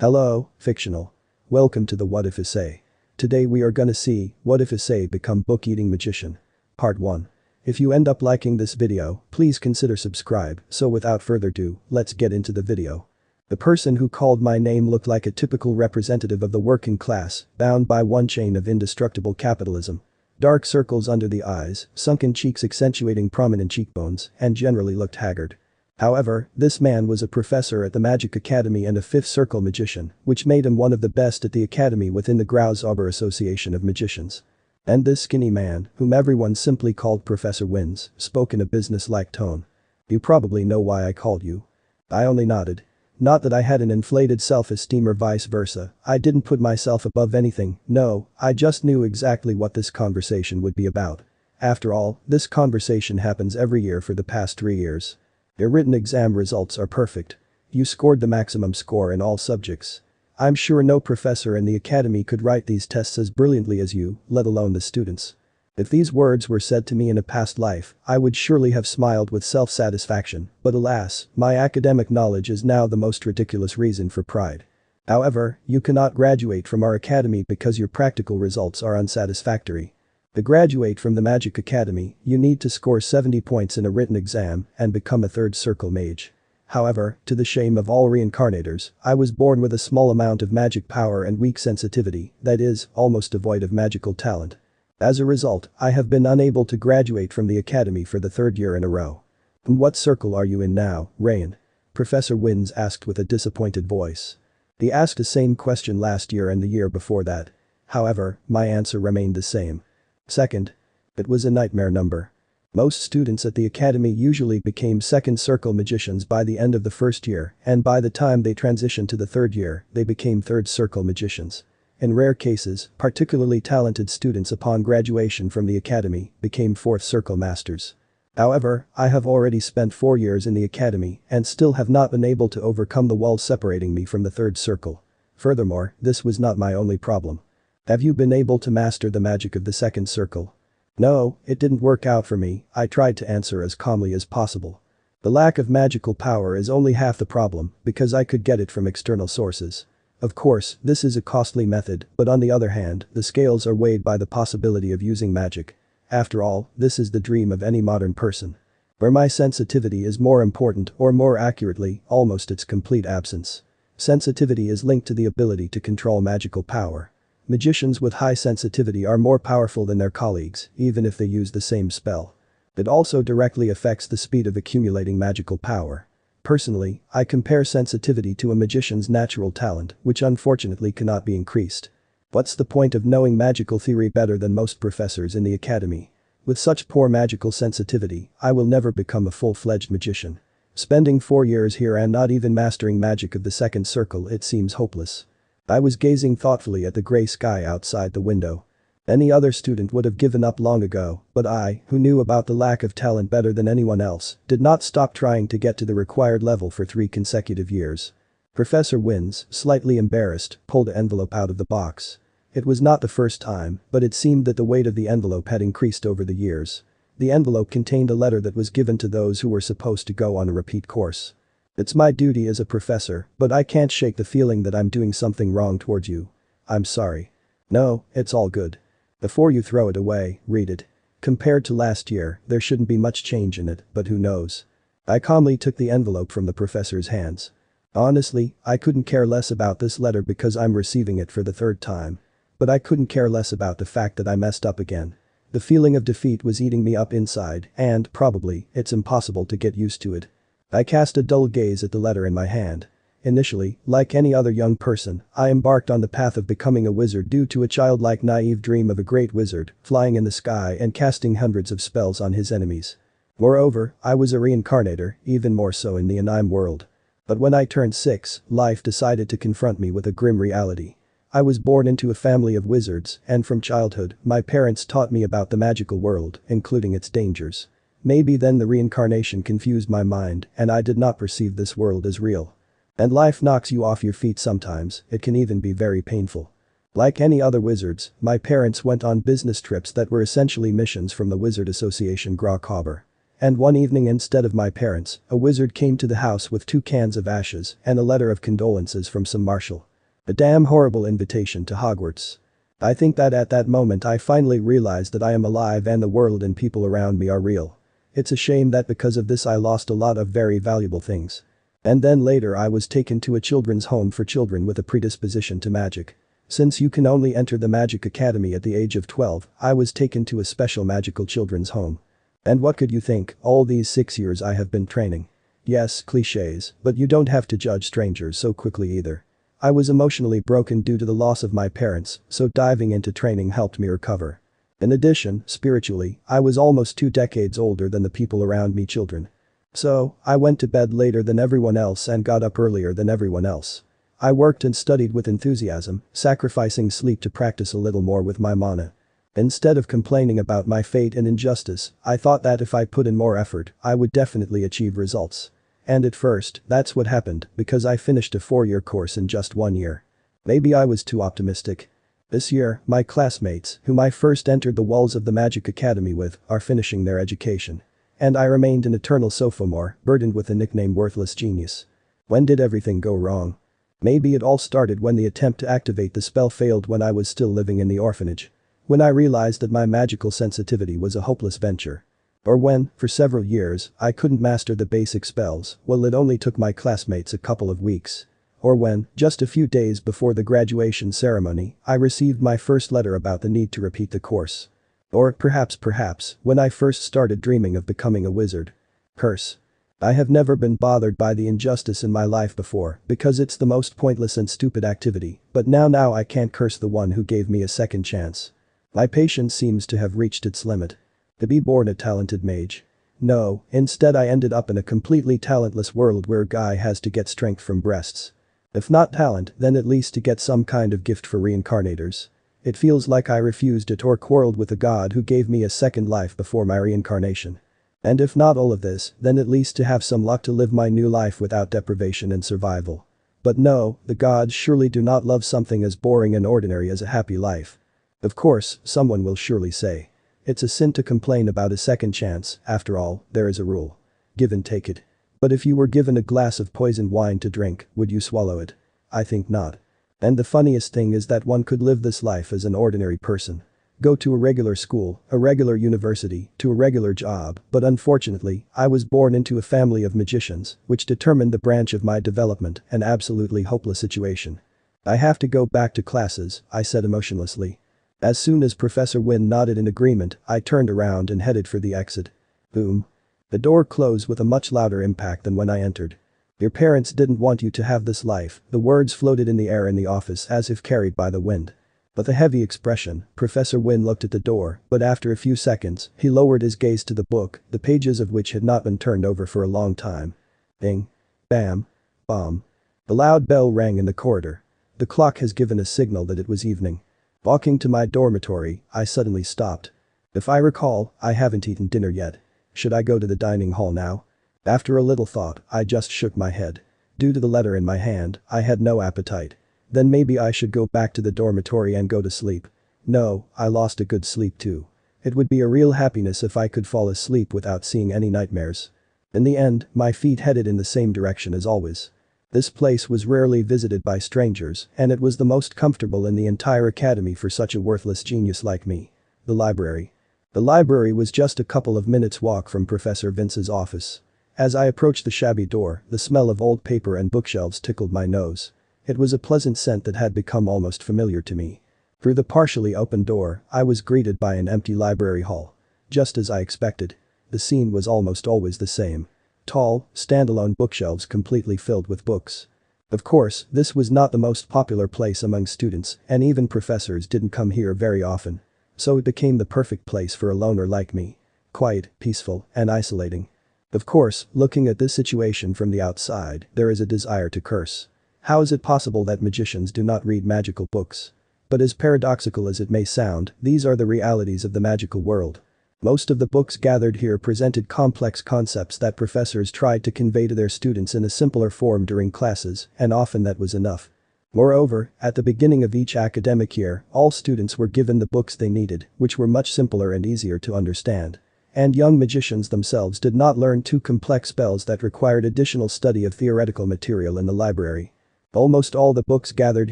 Hello, fictional. Welcome to the What If Essay. Today we are gonna see, what if Issei become book-eating magician? Part 1. If you end up liking this video, please consider subscribe, so without further ado, let's get into the video. The person who called my name looked like a typical representative of the working class, bound by one chain of indestructible capitalism. Dark circles under the eyes, sunken cheeks accentuating prominent cheekbones, and generally looked haggard. However, this man was a professor at the Magic Academy and a fifth circle magician, which made him one of the best at the academy within the Grauzober Association of Magicians. And this skinny man, whom everyone simply called Professor Wins, spoke in a business-like tone. You probably know why I called you. I only nodded. Not that I had an inflated self-esteem or vice versa, I didn't put myself above anything, no, I just knew exactly what this conversation would be about. After all, this conversation happens every year for the past 3 years. Your written exam results are perfect. You scored the maximum score in all subjects. I'm sure no professor in the academy could write these tests as brilliantly as you, let alone the students. If these words were said to me in a past life, I would surely have smiled with self-satisfaction, but alas, my academic knowledge is now the most ridiculous reason for pride. However, you cannot graduate from our academy because your practical results are unsatisfactory. To graduate from the Magic Academy, you need to score 70 points in a written exam and become a third circle mage. However, to the shame of all reincarnators, I was born with a small amount of magic power and weak sensitivity, that is, almost devoid of magical talent. As a result, I have been unable to graduate from the academy for the 3rd year in a row. And what circle are you in now, Rayan? Professor Wins asked with a disappointed voice. He asked the same question last year and the year before that. However, my answer remained the same. Second. It was a nightmare number. Most students at the academy usually became second circle magicians by the end of the 1st year, and by the time they transitioned to the 3rd year, they became third circle magicians. In rare cases, particularly talented students upon graduation from the academy became 4th circle masters. However, I have already spent 4 years in the academy and still have not been able to overcome the wall separating me from the 3rd circle. Furthermore, this was not my only problem. Have you been able to master the magic of the 2nd circle? No, it didn't work out for me, I tried to answer as calmly as possible. The lack of magical power is only half the problem because I could get it from external sources. Of course, this is a costly method, but on the other hand, the scales are weighed by the possibility of using magic. After all, this is the dream of any modern person. Where my sensitivity is more important, or more accurately, almost its complete absence. Sensitivity is linked to the ability to control magical power. Magicians with high sensitivity are more powerful than their colleagues, even if they use the same spell. It also directly affects the speed of accumulating magical power. Personally, I compare sensitivity to a magician's natural talent, which unfortunately cannot be increased. What's the point of knowing magical theory better than most professors in the academy? With such poor magical sensitivity, I will never become a full-fledged magician. Spending 4 years here and not even mastering magic of the 2nd circle, it seems hopeless. I was gazing thoughtfully at the gray sky outside the window. Any other student would have given up long ago, but I, who knew about the lack of talent better than anyone else, did not stop trying to get to the required level for 3 consecutive years. Professor Wins, slightly embarrassed, pulled an envelope out of the box. It was not the first time, but it seemed that the weight of the envelope had increased over the years. The envelope contained a letter that was given to those who were supposed to go on a repeat course. It's my duty as a professor, but I can't shake the feeling that I'm doing something wrong towards you. I'm sorry. No, it's all good. Before you throw it away, read it. Compared to last year, there shouldn't be much change in it, but who knows. I calmly took the envelope from the professor's hands. Honestly, I couldn't care less about this letter because I'm receiving it for the 3rd time. But I couldn't care less about the fact that I messed up again. The feeling of defeat was eating me up inside, and, probably, it's impossible to get used to it. I cast a dull gaze at the letter in my hand. Initially, like any other young person, I embarked on the path of becoming a wizard due to a childlike naive dream of a great wizard, flying in the sky and casting hundreds of spells on his enemies. Moreover, I was a reincarnator, even more so in the anime world. But when I turned 6, life decided to confront me with a grim reality. I was born into a family of wizards, and from childhood, my parents taught me about the magical world, including its dangers. Maybe then the reincarnation confused my mind and I did not perceive this world as real. And life knocks you off your feet sometimes, it can even be very painful. Like any other wizards, my parents went on business trips that were essentially missions from the Wizard Association Grauzober. And one evening instead of my parents, a wizard came to the house with 2 cans of ashes and a letter of condolences from some marshal. A damn horrible invitation to Hogwarts. I think that at that moment I finally realized that I am alive and the world and people around me are real. It's a shame that because of this I lost a lot of very valuable things. And then later I was taken to a children's home for children with a predisposition to magic. Since you can only enter the Magic Academy at the age of 12, I was taken to a special magical children's home. And what could you think, all these 6 years I have been training. Yes, clichés, but you don't have to judge strangers so quickly either. I was emotionally broken due to the loss of my parents, so diving into training helped me recover. In addition, spiritually, I was almost 2 decades older than the people around me children. So, I went to bed later than everyone else and got up earlier than everyone else. I worked and studied with enthusiasm, sacrificing sleep to practice a little more with my mana. Instead of complaining about my fate and injustice, I thought that if I put in more effort, I would definitely achieve results. And at first, that's what happened, because I finished a 4-year course in just 1 year. Maybe I was too optimistic. This year, my classmates, whom I first entered the walls of the Magic Academy with, are finishing their education. And I remained an eternal sophomore, burdened with the nickname Worthless Genius. When did everything go wrong? Maybe it all started when the attempt to activate the spell failed when I was still living in the orphanage. When I realized that my magical sensitivity was a hopeless venture. Or when, for several years, I couldn't master the basic spells, well it only took my classmates a couple of weeks. Or when, just a few days before the graduation ceremony, I received my first letter about the need to repeat the course. Or perhaps, when I first started dreaming of becoming a wizard. Curse. I have never been bothered by the injustice in my life before because it's the most pointless and stupid activity, but now I can't curse the one who gave me a second chance. My patience seems to have reached its limit. To be born a talented mage. No, instead I ended up in a completely talentless world where a guy has to get strength from breasts. If not talent, then at least to get some kind of gift for reincarnators. It feels like I refused it or quarreled with the god who gave me a second life before my reincarnation. And if not all of this, then at least to have some luck to live my new life without deprivation and survival. But no, the gods surely do not love something as boring and ordinary as a happy life. Of course, someone will surely say. It's a sin to complain about a second chance, after all, there is a rule. Give and take it. But if you were given a glass of poisoned wine to drink, would you swallow it? I think not. And the funniest thing is that one could live this life as an ordinary person. Go to a regular school, a regular university, to a regular job, but unfortunately, I was born into a family of magicians, which determined the branch of my development, an absolutely hopeless situation. I have to go back to classes, I said emotionlessly. As soon as Professor Wynne nodded in agreement, I turned around and headed for the exit. Boom. The door closed with a much louder impact than when I entered. Your parents didn't want you to have this life, the words floated in the air in the office as if carried by the wind. With a heavy expression, Professor Wynne looked at the door, but after a few seconds, he lowered his gaze to the book, the pages of which had not been turned over for a long time. Bing. Bam. Bomb. The loud bell rang in the corridor. The clock has given a signal that it was evening. Walking to my dormitory, I suddenly stopped. If I recall, I haven't eaten dinner yet. Should I go to the dining hall now? After a little thought, I just shook my head. Due to the letter in my hand, I had no appetite. Then maybe I should go back to the dormitory and go to sleep. No, I lost a good sleep too. It would be a real happiness if I could fall asleep without seeing any nightmares. In the end, my feet headed in the same direction as always. This place was rarely visited by strangers, and it was the most comfortable in the entire academy for such a worthless genius like me. The library. The library was just a couple of minutes' walk from Professor Vince's office. As I approached the shabby door, the smell of old paper and bookshelves tickled my nose. It was a pleasant scent that had become almost familiar to me. Through the partially open door, I was greeted by an empty library hall. Just as I expected. The scene was almost always the same. Tall, standalone bookshelves completely filled with books. Of course, this was not the most popular place among students, and even professors didn't come here very often. So it became the perfect place for a loner like me. Quiet, peaceful, and isolating. Of course, looking at this situation from the outside, there is a desire to curse. How is it possible that magicians do not read magical books? But as paradoxical as it may sound, these are the realities of the magical world. Most of the books gathered here presented complex concepts that professors tried to convey to their students in a simpler form during classes, and often that was enough. Moreover, at the beginning of each academic year, all students were given the books they needed, which were much simpler and easier to understand. And young magicians themselves did not learn too complex spells that required additional study of theoretical material in the library. Almost all the books gathered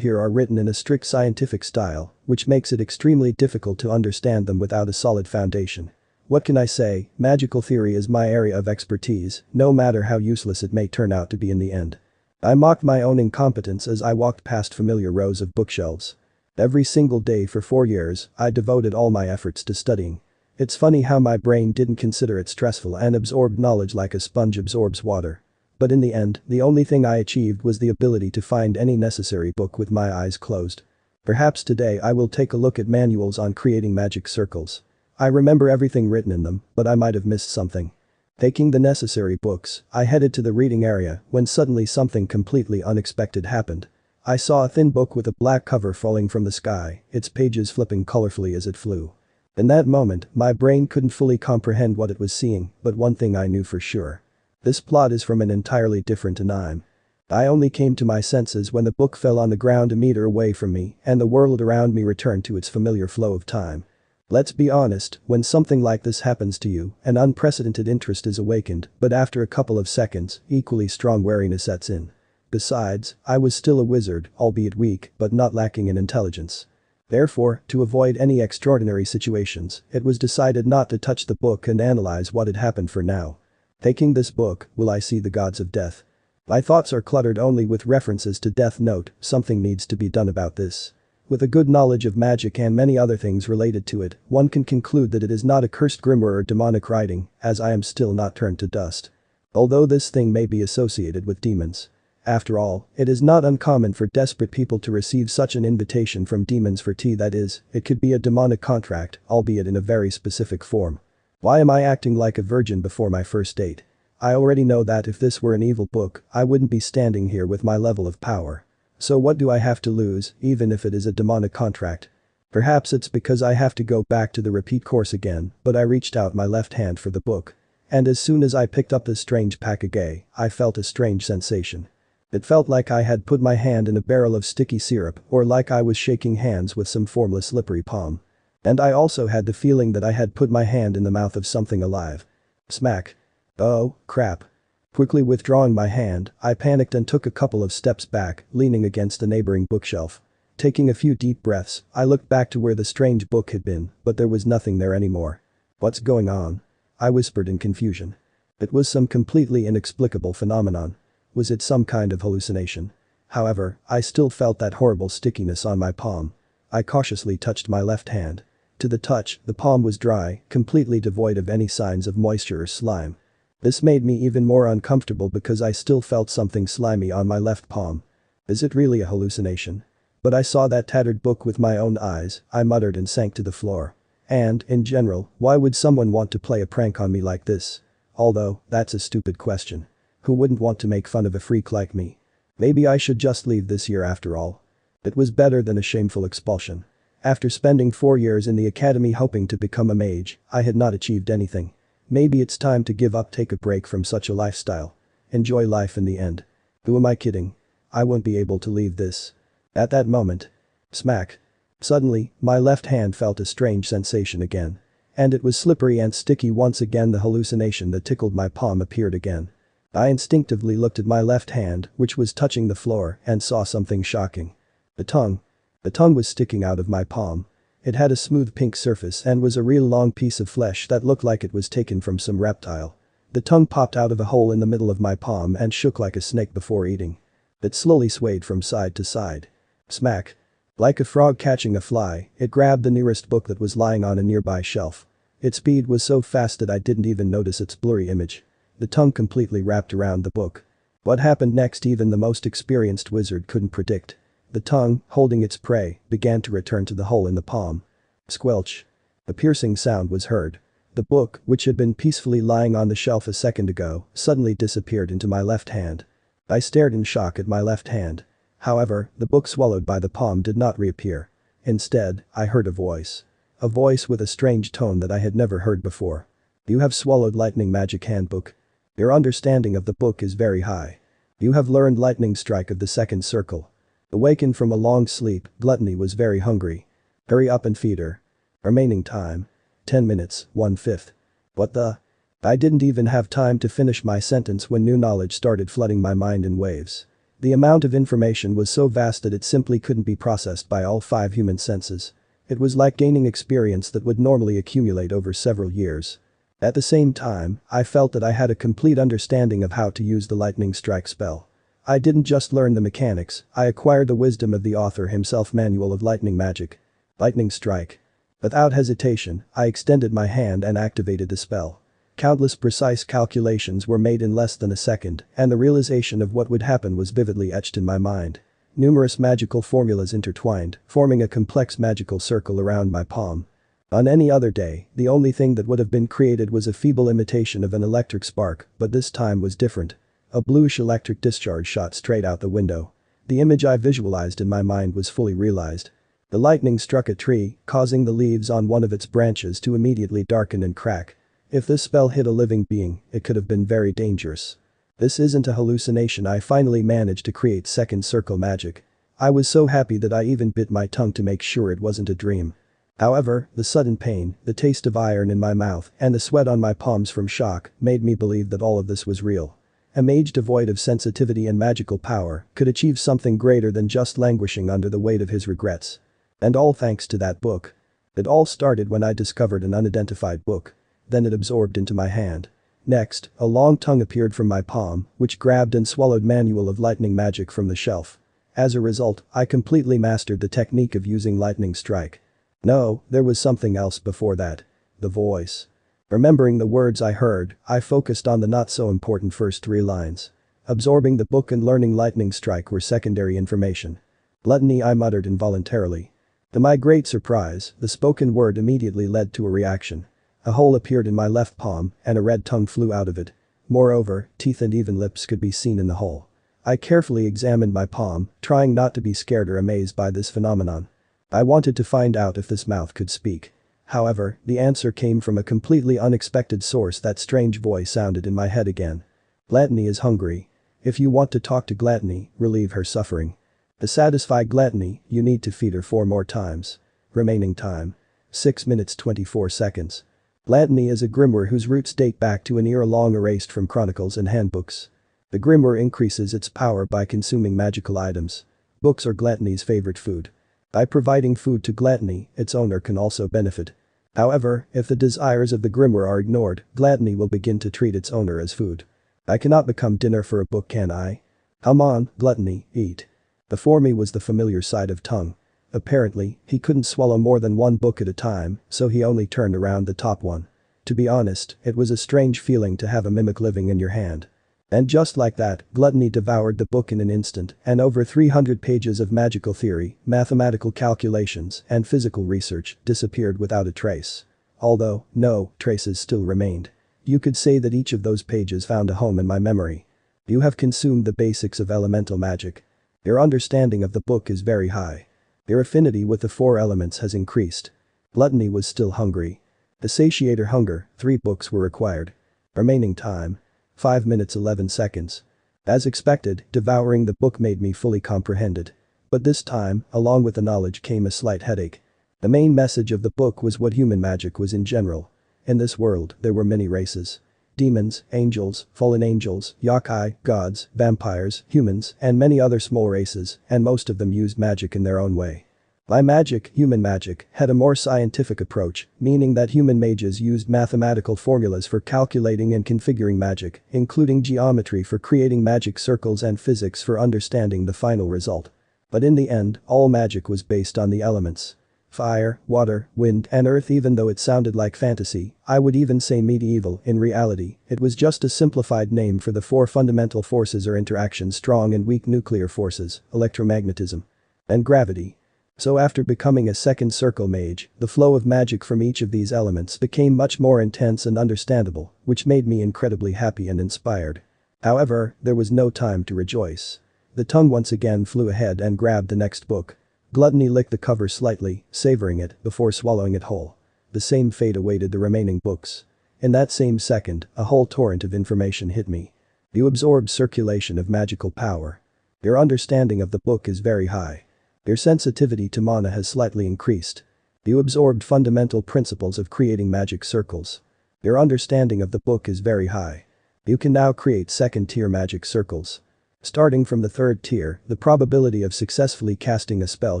here are written in a strict scientific style, which makes it extremely difficult to understand them without a solid foundation. What can I say, magical theory is my area of expertise, no matter how useless it may turn out to be in the end. I mocked my own incompetence as I walked past familiar rows of bookshelves. Every single day for 4 years, I devoted all my efforts to studying. It's funny how my brain didn't consider it stressful and absorbed knowledge like a sponge absorbs water. But in the end, the only thing I achieved was the ability to find any necessary book with my eyes closed. Perhaps today I will take a look at manuals on creating magic circles. I remember everything written in them, but I might have missed something. Taking the necessary books, I headed to the reading area when suddenly something completely unexpected happened. I saw a thin book with a black cover falling from the sky, its pages flipping colorfully as it flew. In that moment, my brain couldn't fully comprehend what it was seeing, but one thing I knew for sure. This plot is from an entirely different anime. I only came to my senses when the book fell on the ground a meter away from me and the world around me returned to its familiar flow of time. Let's be honest, when something like this happens to you, an unprecedented interest is awakened, but after a couple of seconds, equally strong wariness sets in. Besides, I was still a wizard, albeit weak, but not lacking in intelligence. Therefore, to avoid any extraordinary situations, it was decided not to touch the book and analyze what had happened for now. Taking this book, will I see the gods of death? My thoughts are cluttered only with references to Death Note, something needs to be done about this. With a good knowledge of magic and many other things related to it, one can conclude that it is not a cursed grimoire or demonic writing, as I am still not turned to dust. Although this thing may be associated with demons. After all, it is not uncommon for desperate people to receive such an invitation from demons for tea, that is, it could be a demonic contract, albeit in a very specific form. Why am I acting like a virgin before my first date? I already know that if this were an evil book, I wouldn't be standing here with my level of power. So what do I have to lose, even if it is a demonic contract? Perhaps it's because I have to go back to the repeat course again, but I reached out my left hand for the book. And as soon as I picked up this strange package, I felt a strange sensation. It felt like I had put my hand in a barrel of sticky syrup or like I was shaking hands with some formless slippery palm. And I also had the feeling that I had put my hand in the mouth of something alive. Smack. Oh, crap. Quickly withdrawing my hand, I panicked and took a couple of steps back, leaning against a neighboring bookshelf. Taking a few deep breaths, I looked back to where the strange book had been, but there was nothing there anymore. What's going on? I whispered in confusion. It was some completely inexplicable phenomenon. Was it some kind of hallucination? However, I still felt that horrible stickiness on my palm. I cautiously touched my left hand. To the touch, the palm was dry, completely devoid of any signs of moisture or slime. This made me even more uncomfortable because I still felt something slimy on my left palm. Is it really a hallucination? But I saw that tattered book with my own eyes, I muttered and sank to the floor. And, in general, why would someone want to play a prank on me like this? Although, that's a stupid question. Who wouldn't want to make fun of a freak like me? Maybe I should just leave this year after all. It was better than a shameful expulsion. After spending 4 years in the academy hoping to become a mage, I had not achieved anything. Maybe it's time to give up, take a break from such a lifestyle. Enjoy life in the end. Who am I kidding? I won't be able to leave this. At that moment. Smack. Suddenly, my left hand felt a strange sensation again. And it was slippery and sticky once again. The hallucination that tickled my palm appeared again. I instinctively looked at my left hand, which was touching the floor, and saw something shocking. The tongue. The tongue was sticking out of my palm. It had a smooth pink surface and was a real long piece of flesh that looked like it was taken from some reptile. The tongue popped out of a hole in the middle of my palm and shook like a snake before eating. It slowly swayed from side to side. Smack. Like a frog catching a fly, it grabbed the nearest book that was lying on a nearby shelf. Its speed was so fast that I didn't even notice its blurry image. The tongue completely wrapped around the book. What happened next even the most experienced wizard couldn't predict. The tongue, holding its prey, began to return to the hole in the palm. Squelch. A piercing sound was heard. The book, which had been peacefully lying on the shelf a second ago, suddenly disappeared into my left hand. I stared in shock at my left hand. However, the book swallowed by the palm did not reappear. Instead, I heard a voice. A voice with a strange tone that I had never heard before. You have swallowed Lightning Magic Handbook. Your understanding of the book is very high. You have learned Lightning Strike of the second circle. Awakened from a long sleep, Gluttony was very hungry. Hurry up and feed her. Remaining time. 10 minutes, 1/5. What the? I didn't even have time to finish my sentence when new knowledge started flooding my mind in waves. The amount of information was so vast that it simply couldn't be processed by all 5 human senses. It was like gaining experience that would normally accumulate over several years. At the same time, I felt that I had a complete understanding of how to use the lightning strike spell. I didn't just learn the mechanics, I acquired the wisdom of the author himself. Manual of Lightning Magic. Lightning Strike. Without hesitation, I extended my hand and activated the spell. Countless precise calculations were made in less than a second, and the realization of what would happen was vividly etched in my mind. Numerous magical formulas intertwined, forming a complex magical circle around my palm. On any other day, the only thing that would have been created was a feeble imitation of an electric spark, but this time was different. A bluish electric discharge shot straight out the window. The image I visualized in my mind was fully realized. The lightning struck a tree, causing the leaves on one of its branches to immediately darken and crack. If this spell hit a living being, it could have been very dangerous. This isn't a hallucination. I finally managed to create second circle magic. I was so happy that I even bit my tongue to make sure it wasn't a dream. However, the sudden pain, the taste of iron in my mouth, and the sweat on my palms from shock made me believe that all of this was real. A mage devoid of sensitivity and magical power could achieve something greater than just languishing under the weight of his regrets. And all thanks to that book. It all started when I discovered an unidentified book. Then it absorbed into my hand. Next, a long tongue appeared from my palm, which grabbed and swallowed Manual of Lightning Magic from the shelf. As a result, I completely mastered the technique of using lightning strike. No, there was something else before that. The voice. Remembering the words I heard, I focused on the not-so-important first 3 lines. Absorbing the book and learning lightning strike were secondary information. Gluttony, I muttered involuntarily. To my great surprise, the spoken word immediately led to a reaction. A hole appeared in my left palm, and a red tongue flew out of it. Moreover, teeth and even lips could be seen in the hole. I carefully examined my palm, trying not to be scared or amazed by this phenomenon. I wanted to find out if this mouth could speak. However, the answer came from a completely unexpected source. That strange voice sounded in my head again. Gluttony is hungry. If you want to talk to Gluttony, relieve her suffering. To satisfy Gluttony, you need to feed her 4 more times. Remaining time. 6 minutes 24 seconds. Gluttony is a grimoire whose roots date back to an era long erased from chronicles and handbooks. The grimoire increases its power by consuming magical items. Books are Gluttony's favorite food. By providing food to Gluttony, its owner can also benefit. However, if the desires of the grimoire are ignored, Gluttony will begin to treat its owner as food. I cannot become dinner for a book, can I? Come on, Gluttony, eat. Before me was the familiar sight of tongue. Apparently, he couldn't swallow more than 1 book at a time, so he only turned around the top one. To be honest, it was a strange feeling to have a mimic living in your hand. And just like that, Gluttony devoured the book in an instant, and over 300 pages of magical theory, mathematical calculations, and physical research disappeared without a trace. Although, no, traces still remained. You could say that each of those pages found a home in my memory. You have consumed the basics of elemental magic. Your understanding of the book is very high. Your affinity with the 4 elements has increased. Gluttony was still hungry. To satiate her hunger, 3 books were required. Remaining time. 5 minutes 11 seconds. As expected, devouring the book made me fully comprehend it. But this time, along with the knowledge came a slight headache. The main message of the book was what human magic was in general. In this world, there were many races. Demons, angels, fallen angels, yokai, gods, vampires, humans, and many other small races, and most of them used magic in their own way. By magic, human magic had a more scientific approach, meaning that human mages used mathematical formulas for calculating and configuring magic, including geometry for creating magic circles and physics for understanding the final result. But in the end, all magic was based on the elements. Fire, water, wind, and earth. Even though it sounded like fantasy, I would even say medieval, in reality, it was just a simplified name for the 4 fundamental forces or interactions: strong and weak nuclear forces, electromagnetism, and gravity. So after becoming a second circle mage, the flow of magic from each of these elements became much more intense and understandable, which made me incredibly happy and inspired. However, there was no time to rejoice. The tongue once again flew ahead and grabbed the next book. Gluttony licked the cover slightly, savoring it, before swallowing it whole. The same fate awaited the remaining books. In that same second, a whole torrent of information hit me. You absorbed circulation of magical power. Your understanding of the book is very high. Your sensitivity to mana has slightly increased. You absorbed fundamental principles of creating magic circles. Your understanding of the book is very high. You can now create second-tier magic circles. Starting from the third tier, the probability of successfully casting a spell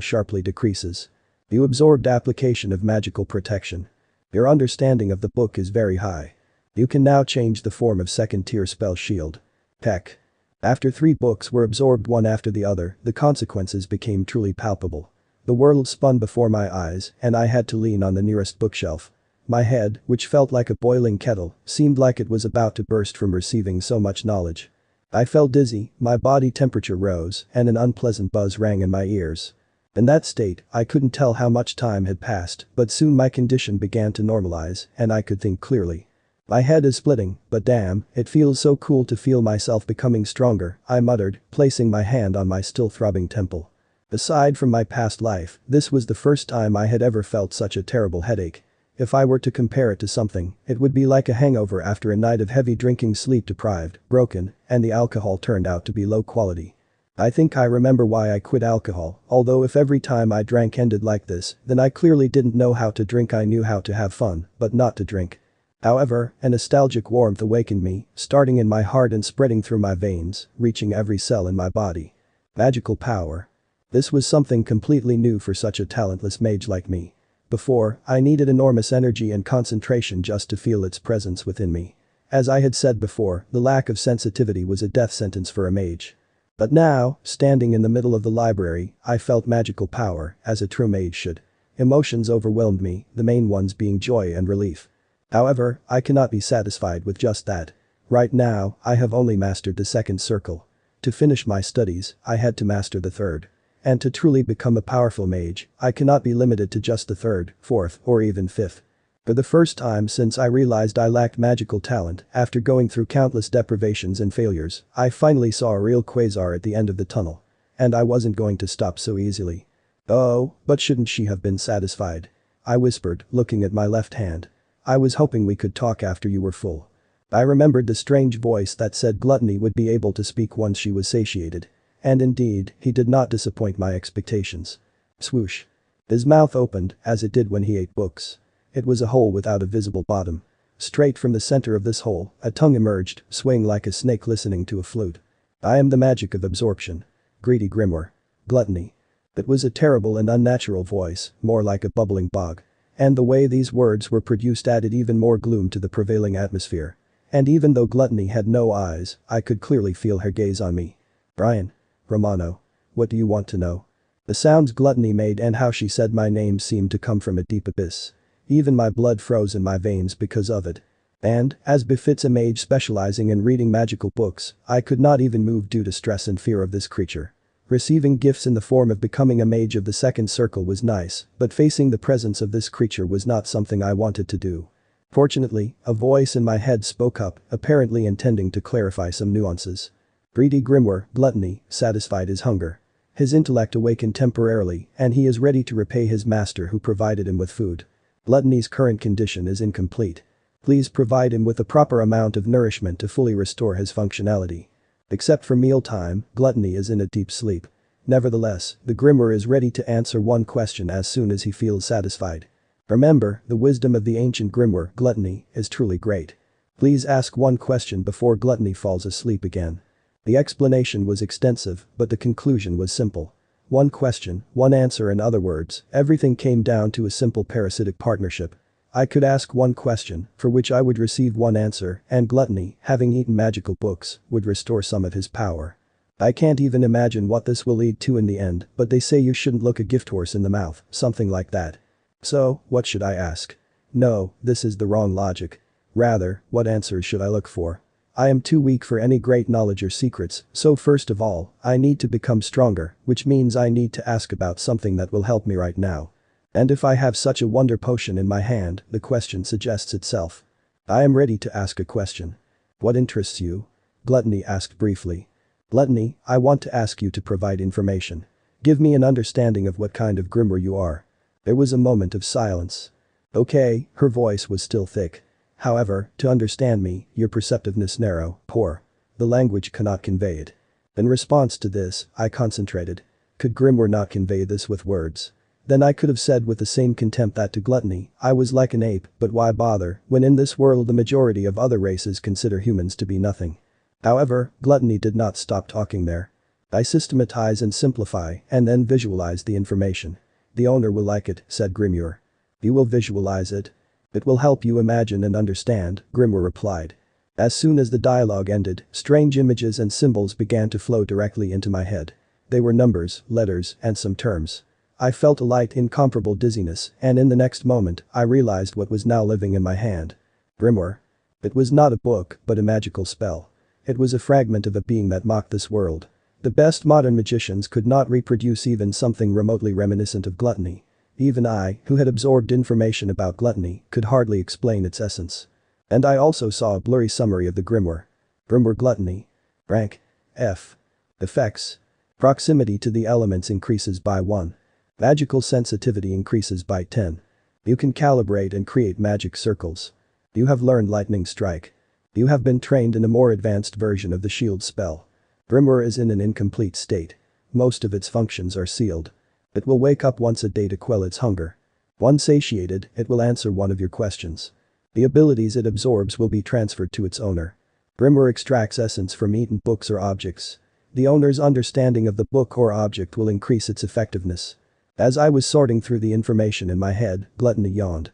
sharply decreases. You absorbed application of magical protection. Your understanding of the book is very high. You can now change the form of second tier spell shield. Peck. After 3 books were absorbed one after the other, the consequences became truly palpable. The world spun before my eyes, and I had to lean on the nearest bookshelf. My head, which felt like a boiling kettle, seemed like it was about to burst from receiving so much knowledge. I felt dizzy, my body temperature rose, and an unpleasant buzz rang in my ears. In that state, I couldn't tell how much time had passed, but soon my condition began to normalize, and I could think clearly. My head is splitting, but damn, it feels so cool to feel myself becoming stronger, I muttered, placing my hand on my still throbbing temple. Aside from my past life, this was the first time I had ever felt such a terrible headache. If I were to compare it to something, it would be like a hangover after a night of heavy drinking, sleep deprived, broken, and the alcohol turned out to be low quality. I think I remember why I quit alcohol, although if every time I drank ended like this, then I clearly didn't know how to drink. I knew how to have fun, but not to drink. However, a nostalgic warmth awakened me, starting in my heart and spreading through my veins, reaching every cell in my body. Magical power. This was something completely new for such a talentless mage like me. Before, I needed enormous energy and concentration just to feel its presence within me. As I had said before, the lack of sensitivity was a death sentence for a mage. But now, standing in the middle of the library, I felt magical power, as a true mage should. Emotions overwhelmed me, the main ones being joy and relief. However, I cannot be satisfied with just that. Right now, I have only mastered the second circle. To finish my studies, I had to master the third. And to truly become a powerful mage, I cannot be limited to just the third, fourth, or even fifth. For the first time since I realized I lacked magical talent, after going through countless deprivations and failures, I finally saw a real quasar at the end of the tunnel. And I wasn't going to stop so easily. Oh, but shouldn't she have been satisfied? I whispered, looking at my left hand. I was hoping we could talk after you were full. I remembered the strange voice that said gluttony would be able to speak once she was satiated. And indeed, he did not disappoint my expectations. Swoosh. His mouth opened, as it did when he ate books. It was a hole without a visible bottom. Straight from the center of this hole, a tongue emerged, swaying like a snake listening to a flute. I am the magic of absorption. Greedy grimoire. Gluttony. It was a terrible and unnatural voice, more like a bubbling bog. And the way these words were produced added even more gloom to the prevailing atmosphere. And even though gluttony had no eyes, I could clearly feel her gaze on me. Brian. Romano. What do you want to know? The sounds gluttony made and how she said my name seemed to come from a deep abyss. Even my blood froze in my veins because of it. And, as befits a mage specializing in reading magical books, I could not even move due to stress and fear of this creature. Receiving gifts in the form of becoming a mage of the second circle was nice, but facing the presence of this creature was not something I wanted to do. Fortunately, a voice in my head spoke up, apparently intending to clarify some nuances. Greedy grimoire, gluttony, satisfied his hunger. His intellect awakened temporarily, and he is ready to repay his master who provided him with food. Gluttony's current condition is incomplete. Please provide him with a proper amount of nourishment to fully restore his functionality. Except for mealtime, gluttony is in a deep sleep. Nevertheless, the grimoire is ready to answer one question as soon as he feels satisfied. Remember, the wisdom of the ancient grimoire, gluttony, is truly great. Please ask one question before gluttony falls asleep again. The explanation was extensive, but the conclusion was simple. One question, one answer. In other words, everything came down to a simple parasitic partnership. I could ask one question, for which I would receive one answer, and gluttony, having eaten magical books, would restore some of his power. I can't even imagine what this will lead to in the end, but they say you shouldn't look a gift horse in the mouth, something like that. So, what should I ask? No, this is the wrong logic. Rather, what answers should I look for? I am too weak for any great knowledge or secrets, so first of all, I need to become stronger, which means I need to ask about something that will help me right now. And if I have such a wonder potion in my hand, the question suggests itself. I am ready to ask a question. What interests you? Gluttony asked briefly. Gluttony, I want to ask you to provide information. Give me an understanding of what kind of grimoire you are. There was a moment of silence. Okay, her voice was still thick. However, to understand me, your perceptiveness narrow, poor. The language cannot convey it. In response to this, I concentrated. Could grimoire not convey this with words? Then I could have said with the same contempt that to gluttony, I was like an ape, but why bother, when in this world the majority of other races consider humans to be nothing. However, gluttony did not stop talking there. I systematize and simplify and then visualize the information. The owner will like it, said Grimoire. You will visualize it. It will help you imagine and understand, Grimoire replied. As soon as the dialogue ended, strange images and symbols began to flow directly into my head. They were numbers, letters, and some terms. I felt a light, incomparable dizziness, and in the next moment, I realized what was now living in my hand. Grimoire. It was not a book, but a magical spell. It was a fragment of a being that mocked this world. The best modern magicians could not reproduce even something remotely reminiscent of gluttony. Even I, who had absorbed information about gluttony, could hardly explain its essence. And I also saw a blurry summary of the grimoire. Grimoire gluttony. Rank. F. Effects. Proximity to the elements increases by 1. Magical sensitivity increases by 10. You can calibrate and create magic circles. You have learned lightning strike. You have been trained in a more advanced version of the shield spell. Grimoire is in an incomplete state. Most of its functions are sealed. It will wake up once a day to quell its hunger. Once satiated, it will answer one of your questions. The abilities it absorbs will be transferred to its owner. Grimoire extracts essence from eaten books or objects. The owner's understanding of the book or object will increase its effectiveness. As I was sorting through the information in my head, Gluttony yawned.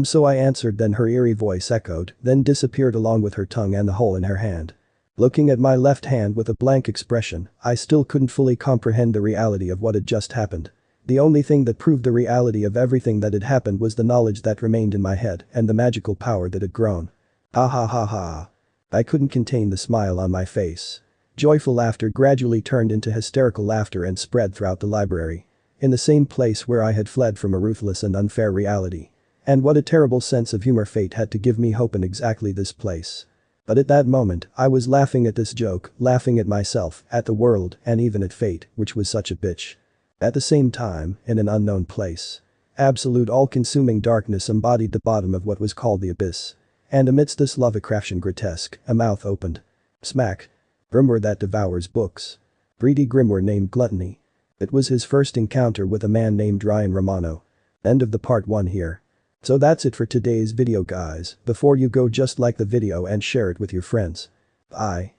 So I answered, then her eerie voice echoed, then disappeared along with her tongue and the hole in her hand. Looking at my left hand with a blank expression, I still couldn't fully comprehend the reality of what had just happened. The only thing that proved the reality of everything that had happened was the knowledge that remained in my head and the magical power that had grown. Ha ha ha ha. I couldn't contain the smile on my face. Joyful laughter gradually turned into hysterical laughter and spread throughout the library. In the same place where I had fled from a ruthless and unfair reality. And what a terrible sense of humor fate had to give me hope in exactly this place. But at that moment, I was laughing at this joke, laughing at myself, at the world, and even at fate, which was such a bitch. At the same time, in an unknown place. Absolute all-consuming darkness embodied the bottom of what was called the abyss. And amidst this Lovecraftian grotesque, a mouth opened. Smack. Grimoire that devours books. Greedy grimoire named Gluttony. It was his first encounter with a man named Ryan Romano. End of the part 1 here. So that's it for today's video guys. Before you go, just like the video and share it with your friends. Bye.